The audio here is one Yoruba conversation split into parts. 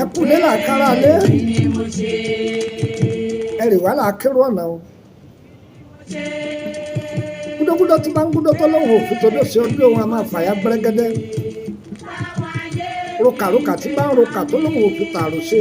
ẹ kú lé làkàrà lé ẹ rè wá làkérò ọ̀nà o gúdógúdó tí bá ń gúdó tó lóhùn òfin tó dé sí ojú òun a máa fàyà gbẹ́rẹ́gẹ́dẹ́ rokàrokà tí bá ń rokà tó lóhùn òfin tààrò ṣe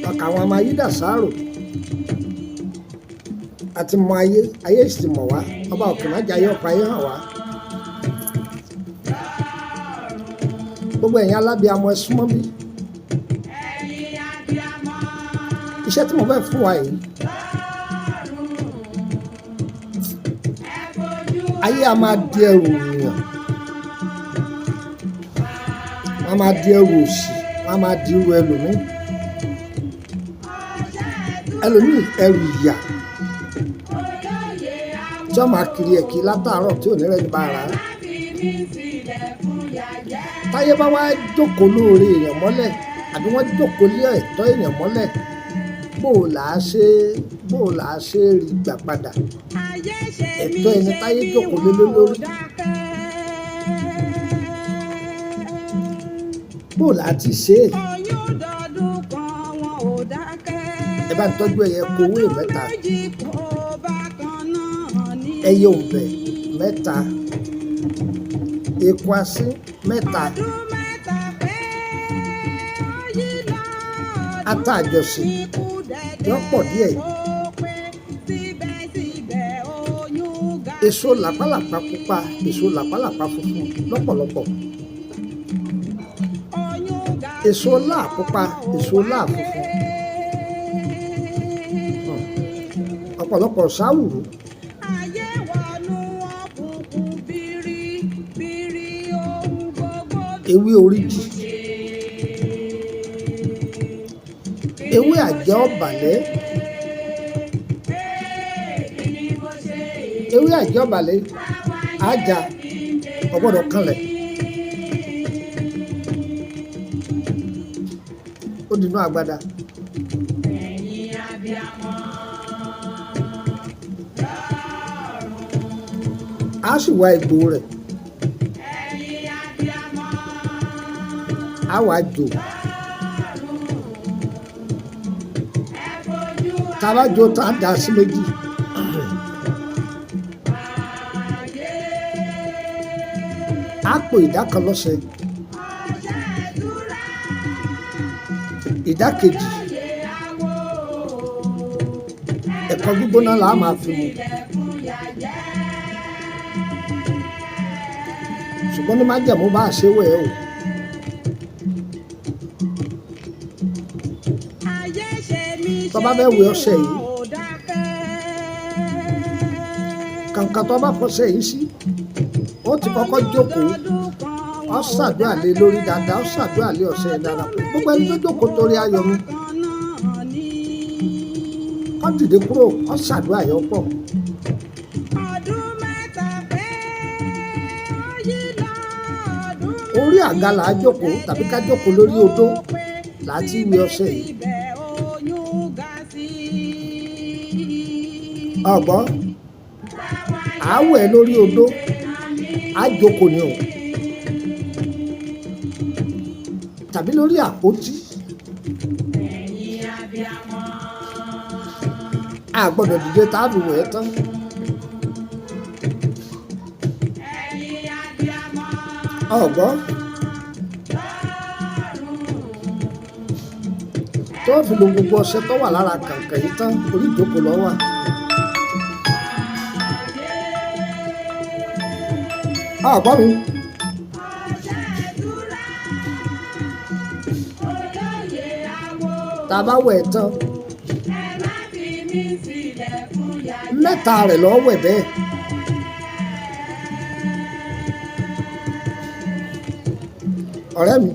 ọkà àwọn ọmọ ayídà sáàrò àti mọ ayé sì mọ̀ wá ọba òkè má jayé ọ̀pá ayé hàn wá gbogbo ẹ̀yin alábíamọ ẹ súnmọ́ bí iṣẹ́ tí mo fẹ́ fún wa yìí ayé a máa di ẹrù ènìyàn wọ́n máa di ẹrù òṣì wọ́n máa di irú ẹlòmíì ẹrù ìyà tí wọ́n máa kiri ẹ̀kí látàárọ̀ tí ò ní rẹ̀ ní bàrà táyé bá wá jókòó lóore èèyàn mọ́lẹ̀ àbí wọ́n jókòó lé ẹ̀tọ́ èèyàn mọ́lẹ̀ bó là á ṣe rí gbà padà ẹ̀tọ́ ẹni táyé jókòó lé lórí bó là á ti ṣe ẹ bá ń tọ́jú ẹyẹ kowó mẹ́ta ẹyẹ òǹbẹ mẹ́ta eku asín mẹ́ta ata àjọsìn yọ pọ̀ díẹ̀ èso làpálàpá pupa èso làpálàpá funfun lọ́pọ̀lọpọ̀ èso láà pupa èso láà funfun ọ̀pọ̀lọpọ̀ sáwùrú ewé oríjì ewé àjẹ́ ọ̀bàlẹ́ ewé àjẹ́ ọ̀bàlẹ́ àjà ọ̀gbọ́dọ̀ kanlẹ̀ ó dínú àgbàdá a sì wá egbò rẹ̀ a wá jò tá a bá jò tá a dà sí méjì a pò ìdá kan lọ́sẹ̀ ìdá kejì ẹ̀kọ gbígbóná là á máa fi mu ṣùgbọ́n ní májẹ̀mú bá a ṣe wẹ̀ ẹ́ o. tó bá bẹ́ wẹ ọṣẹ yìí kàǹkà tó bá fọṣẹ yìí sí ó ti kọ́kọ́ jókòó ó ṣàdúrà lé lórí dáadáa ó ṣàdúrà lé ọṣẹ yìí dáadáa gbogbo ẹni tó jókòó torí ayọ̀ mi ó dìde kúrò ó ṣàdúrà yọ pọ̀ orí àga là á jókòó tàbí ká jókòó lórí odó là á ti wẹ ọṣẹ yìí. ọgbọ́n àwẹ̀ lórí odó àjòkò ni o tàbí lórí àpótí a gbọ́dọ̀ dìde táàbù wẹ̀ tán ọgbọ́n tó fi lo gbogbo ọṣẹ tó wà lára kàǹkà yìí tán orí ìjókòó ló wà. ọgbọ́n mi tá a bá wẹ̀ tán mẹ́ta rẹ̀ lọ́ wẹ̀ bẹ́ẹ̀ ọ̀rẹ́ mi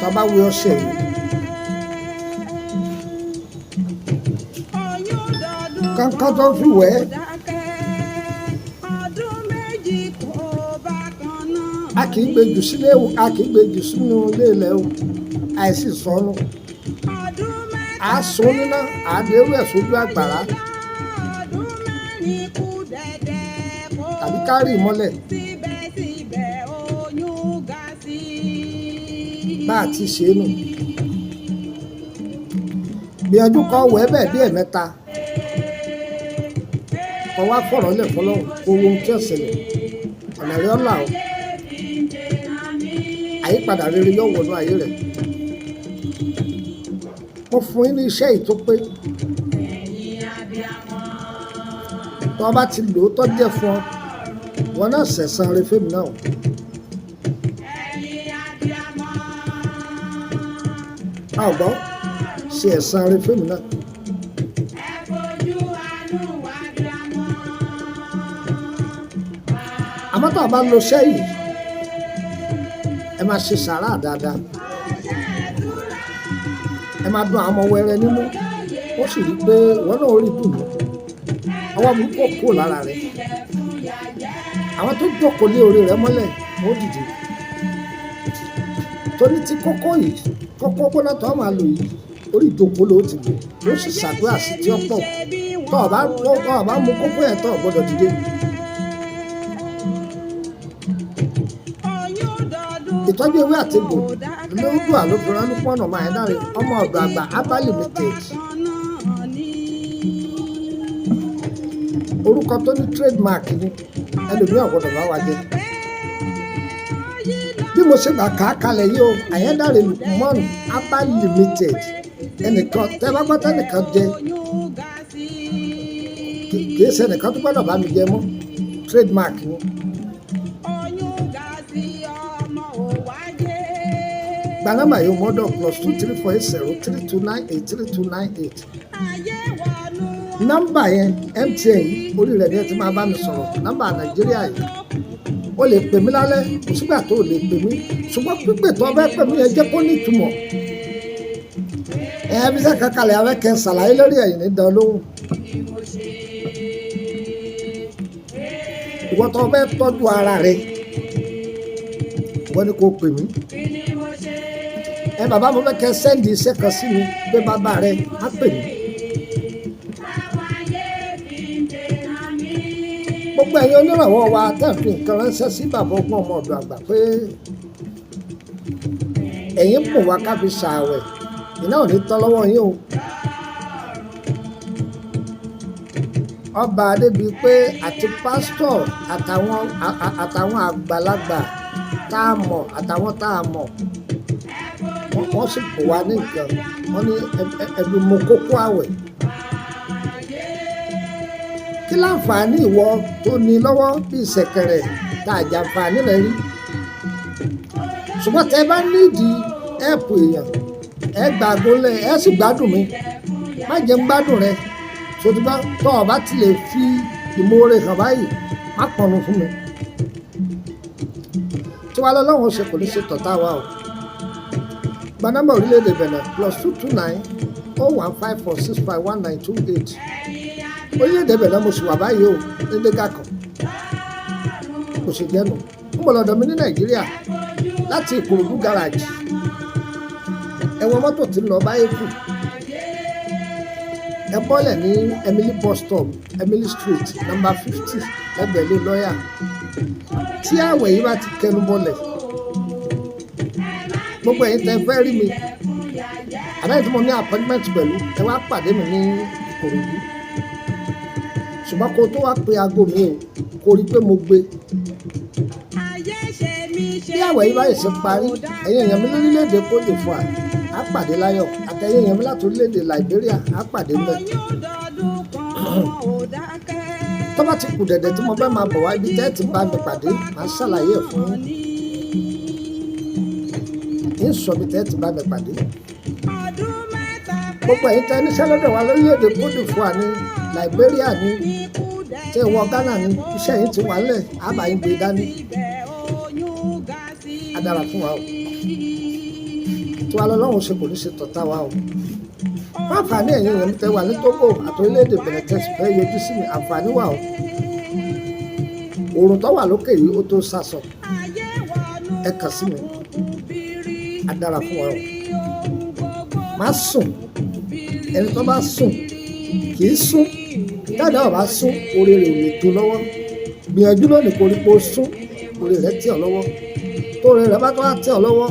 tá a bá wẹ̀ ọṣẹ yìí kankan tó fi wẹ̀ a kì í gbèjù sílé a kì í gbèjù sínú ilé ilẹ̀ o àìsí sọnù a sún níná àdéhùn ẹ̀ sójú àgbàrá tàbí kárì mọ́lẹ̀ bá a ti ṣe é nù. Gbìyànjú kó wẹ̀ bẹ́ẹ̀ bí ẹ̀mẹ́ta kó wá fọ̀rọ̀ lẹ̀ fọlọ́run owó ohun tí ó ṣẹlẹ̀ ọ̀nà rẹ̀ ọ̀la o àyípadà rere yóò wọnú ayé rẹ̀. Mo fún yín ní iṣẹ́ yìí tó pé tó o bá ti lò ó tó díẹ̀ fún ọ wọn náà sẹ̀san rẹ fẹ́mi náà. A ò gbọ́ ṣe ẹ̀san rẹ fẹ́mi náà. Àmọ́ tó o bá lo iṣẹ́ yìí ẹ máa ṣe sàárà dáadáa, ẹ máa dùn àwọn ọmọ wẹrẹ nínú, ó sì rí i pé wọn náà rí dùn ọwọ́ mi kò kúrò lára rẹ̀. Àwọn tó jókòó lé orí rẹ̀ mọ́lẹ̀ ó dìde. Torí tí kókó yìí kókó gbóná tó máa lò yìí orí ìjókòó ló ti lò ó sì ṣàdúrà sí tí ó pọ̀. Tó o bá mú kókó yẹn tó o gbọ́dọ̀ dìde. Ìtọ́jú ewé àti egbò lóògùn àlòfin pọ̀nà máa ń dáre ọmọ ọ̀dọ̀ àgbà Àbáyọ limited. Orúkọ tó ní trademark ni ẹlòmíràn gbọ́dọ̀ bá wa jẹ. Bí mo ṣe gbà ká kalẹ̀ yìí o àyẹ́dàrẹ́ Lukman Àbáyọ limited ẹnìkan tẹ́ bá gbọ́dọ̀ nìkan jẹ kìí ṣe ẹnìkan tó gbọ́dọ̀ bá mi jẹ mọ́ trademark ni. Gba nọ́mbà yìí mọ́dọ̀ +2348032983298. Nọ́mbà yẹn MTN orí rẹ̀ ni ẹ ti máa bá mi sọ̀rọ̀. Nọ́mbà Nàìjíríà yìí o lè pè mí lálẹ́ kò sígbà tó o lè pè mí ṣùgbọ́n pípè tó o bẹ́ pè mí yẹn jẹ́ kó ní ìtumọ̀. Bí sẹ́ kankanlẹ̀ àwọn kẹ́ ṣàlàyé lórí ẹ̀yìn ní dán lóhùn. Ìwọ́n tó o bẹ́ tọ́jú ara rẹ̀ wọ́n ní kó o pè mí. Bàbá mo fẹ́ kẹ́ sẹ́ndì iṣẹ́ kan sí mi pé bàbá rẹ̀ á pè mí. Gbogbo ẹ̀yin onírànwọ́ wa tẹ̀fì nǹkan ránṣẹ́ sí bàbá ọgbọ́n ọmọ ọ̀dọ̀ àgbà pé ẹ̀yin pò wá ká fi ṣààwẹ̀ iná ò ní tán lọ́wọ́ yín o. Ọba adébíyí pé àti pásítọ̀ àtàwọn àgbàlagbà tá a mọ̀ àtàwọn tá a mọ̀ wọ́n sì pò wá ní nǹkan wọ́n ní ẹbí mo kókó àwẹ̀. Kí láǹfààní ìwọ tó ní lọ́wọ́ bí ìṣẹ̀kẹ̀rẹ̀ tá a jàǹfààní rẹ̀ rí. Ṣùgbọ́n tẹ́ bá nídìí ẹ̀pù èèyàn ẹ gbàgbọ́lẹ̀ ẹ sì gbádùn mi má jẹ́ ń gbádùn rẹ sotí tó o bá ti lè fi ìmoore hàn báyìí má pọnù fún mi. Tí wàá lọ́wọ́ ṣe kò ní ṣe tọ̀tà wa o. Gba nọ́mbà orílẹ̀-èdè Benin +229-015465198. Orílẹ̀-èdè Benin mo sì wà báyìí o ní dégà kan kò sì jẹ́nu. Ń bọ̀ lọ́dọ̀ mi ní Nàìjíríà láti Ìkòròdú gáràjì ẹ̀wọ̀n mọ́tò tí ń lọ báyìí kù ẹ bọ́lẹ̀ ní Emily bus stop Emily street number 50 ẹgbẹ̀lú lọ́yà. Tí àwẹ̀ yìí bá ti kẹnu bọ́lẹ̀ gbogbo ẹ̀yin tẹ́ fẹ́ rí mi àbẹ́yìn tí mo ní appointment pẹ̀lú ẹ wá pàdé mi ní Ìkòròdú. Ṣùgbọ́n kó tó wá pe aago mi o kó rí pé mo gbé. Bí àwẹ̀ yìí báyìí ṣe parí ẹ̀yin èèyàn mi lórílẹ̀‐èdè Côte d'Ivoire á pàdé láyọ̀ àtẹ̀yìn èèyàn mi láti orílẹ̀‐èdè Liberia á pàdé mẹ́. Tó bá ti kù dẹ̀dẹ̀ tí mo fẹ́ máa bọ̀ wá ibi tẹ́ ti bá mi pàdé màá ṣàlàyé ẹ̀ fún yín. Ń sọ ibi tẹ́ ti bá mi pàdé. Gbogbo ẹ̀yin tẹ́ níṣẹ́ lọ́dọ̀ wa lórílẹ̀‐èdè Côte d'Ivoire ní Liberia ní tí ìwọ Ghana ní iṣẹ́ yìí ti wà nílẹ̀ àbáyé gbé dání. Á dára fún wa o. Tí wàá lọ́wọ́ ṣe kò ní ṣe tọ̀tà wa o. Fún àǹfààní ẹ̀yin èèyàn tẹ́ wà ní Togo àti orílẹ̀-èdè Benin tẹ́sí fẹ́ yọjú sí mi àǹfààní wà o. Òòrùn tó wà lókè yìí ó tó sásọ. Ẹ kàn sí mi. Á dára fún wa o. Má sùn. Ẹni tó bá sùn kì í sún. Dáadáa ò bá sún orí rẹ̀ ò lè tó lọ́wọ́. gbìyànjú lónìí kò rí pé ó sún orí rẹ̀ tì ọ́ lọ́wọ́ tó orí rẹ̀ bá tó wá tì ọ́ lọ́wọ́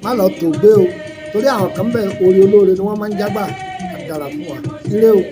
má lọ tó gbé o torí àwọn kan bẹ̀ orí olóore ni wọ́n máa ń jágbà dára fún wa ire o.